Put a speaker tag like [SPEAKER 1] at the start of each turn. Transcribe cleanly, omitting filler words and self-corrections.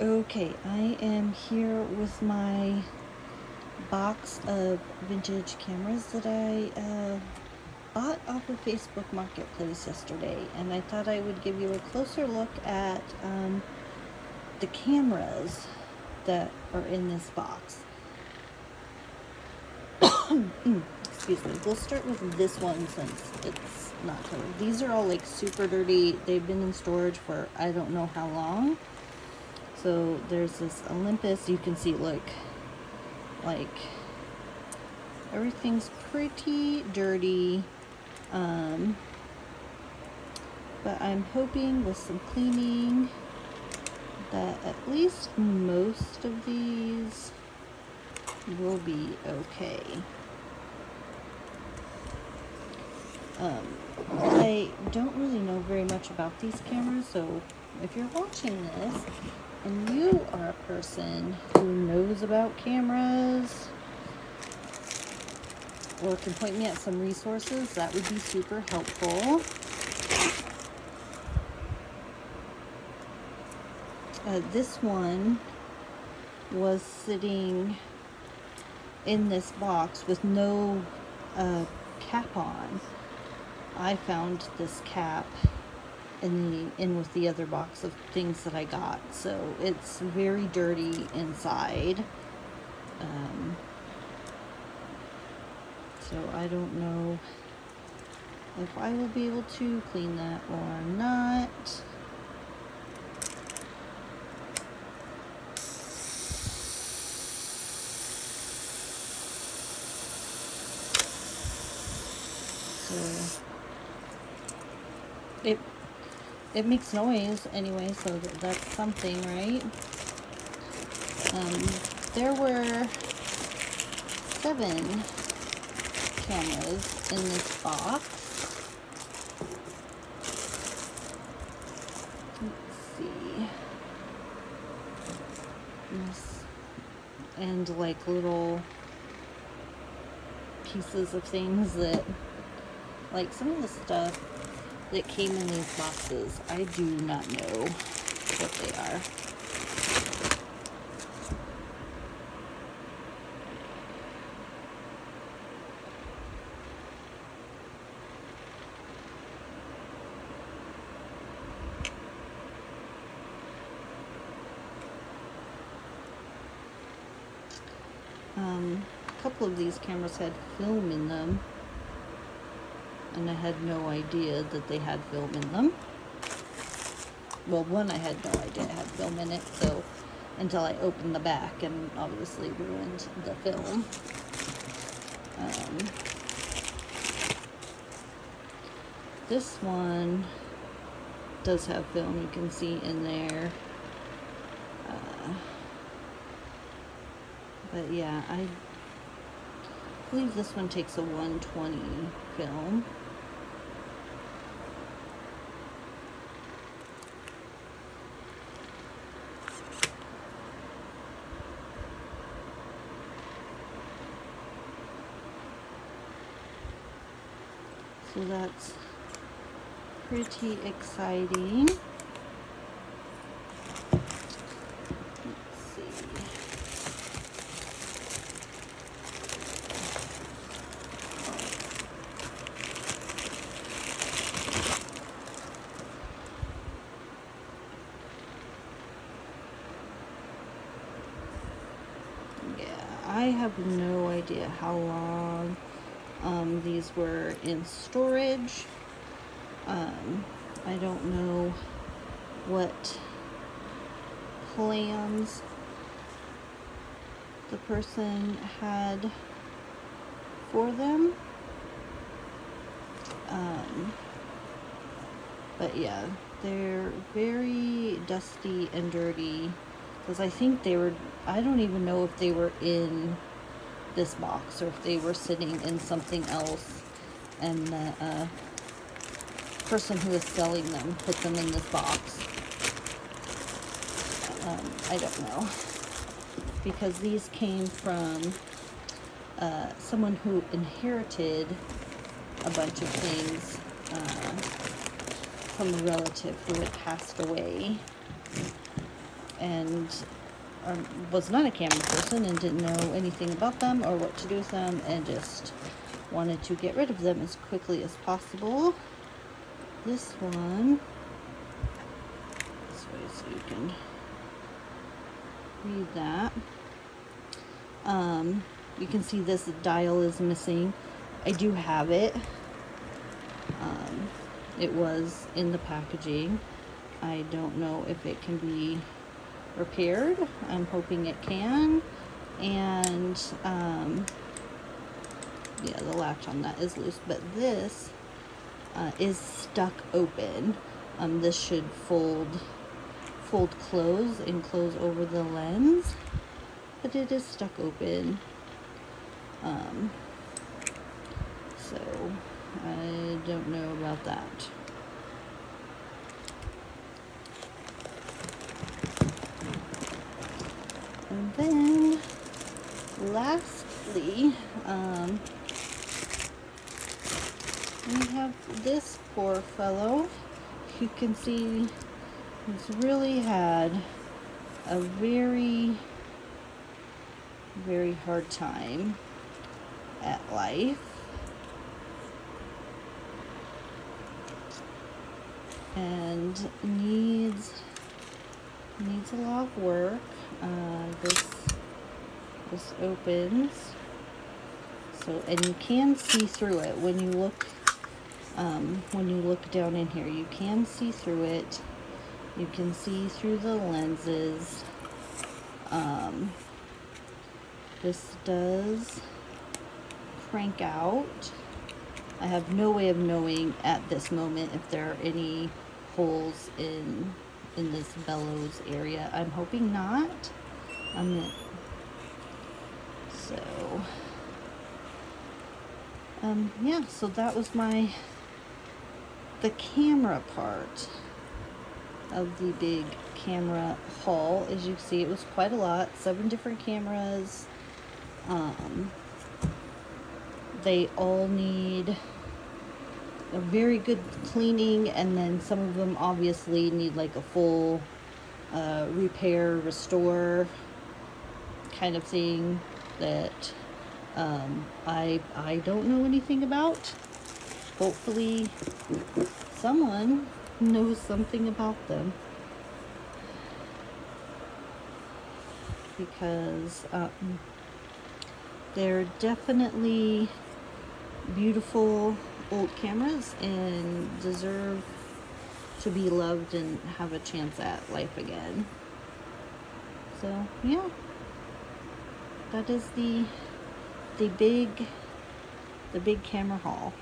[SPEAKER 1] Okay, I am here with my box of vintage cameras that I bought off of Facebook Marketplace yesterday, and I thought I would give you a closer look at the cameras that are in this box. Excuse me. We'll start with this one since it's not covered. These are all like super dirty. They've been in storage for I don't know how long. So there's this Olympus. You can see, look, like everything's pretty dirty. But I'm hoping with some cleaning that at least most of these will be okay. I don't really know very much about these cameras, so if you're watching this and you are a person who knows about cameras or can point me at some resources, that would be super helpful. This one was sitting in this box with no cap on. I found this cap in with the other box of things that I got, so it's very dirty inside. So I don't know if I will be able to clean that or not. So it makes noise anyway, so that's something, right? There were 7 cameras in this box. Let's see. Yes. And like little pieces of things that, like some of the stuff that came in these boxes, I do not know what they are. A couple of these cameras had film in them, and I had no idea that they had film in them. Well, one I had no idea it had film in it, so until I opened the back and obviously ruined the film. This one does have film, you can see in there. But yeah, I believe this one takes a 120 film. So that's pretty exciting. Let's see. Yeah, I have no idea how long these were in storage. I don't know what plans the person had for them. But yeah, they're very dusty and dirty, because I think they were, I don't even know if they were in this box or if they were sitting in something else, and the person who is selling them put them in this box. I don't know, because these came from someone who inherited a bunch of things from a relative who had passed away. and was not a camera person and didn't know anything about them or what to do with them, and just wanted to get rid of them as quickly as possible. This one, this way so you can read that. You can see this dial is missing. I do have it. It was in the packaging. I don't know if it can be repaired. I'm hoping it can. And yeah, the latch on that is loose, but this is stuck open. This should fold close and close over the lens, but it is stuck open. So I don't know about that. And then lastly, we have this poor fellow. You can see he's really had a very, very hard time at life. And needs a lot of work. This opens, so, and you can see through it when you look down in here. You can see through it. You can see through the lenses. This does crank out. I have no way of knowing at this moment if there are any holes in this bellows area. I'm hoping not. Yeah, so that was the camera part of the big camera haul. As you see, it was quite a lot. 7 different cameras. They all need a very good cleaning, and then some of them obviously need like a full repair, restore kind of thing that I don't know anything about. Hopefully someone knows something about them, because they're definitely beautiful old cameras and deserve to be loved and have a chance at life again. So yeah, that is the big camera haul.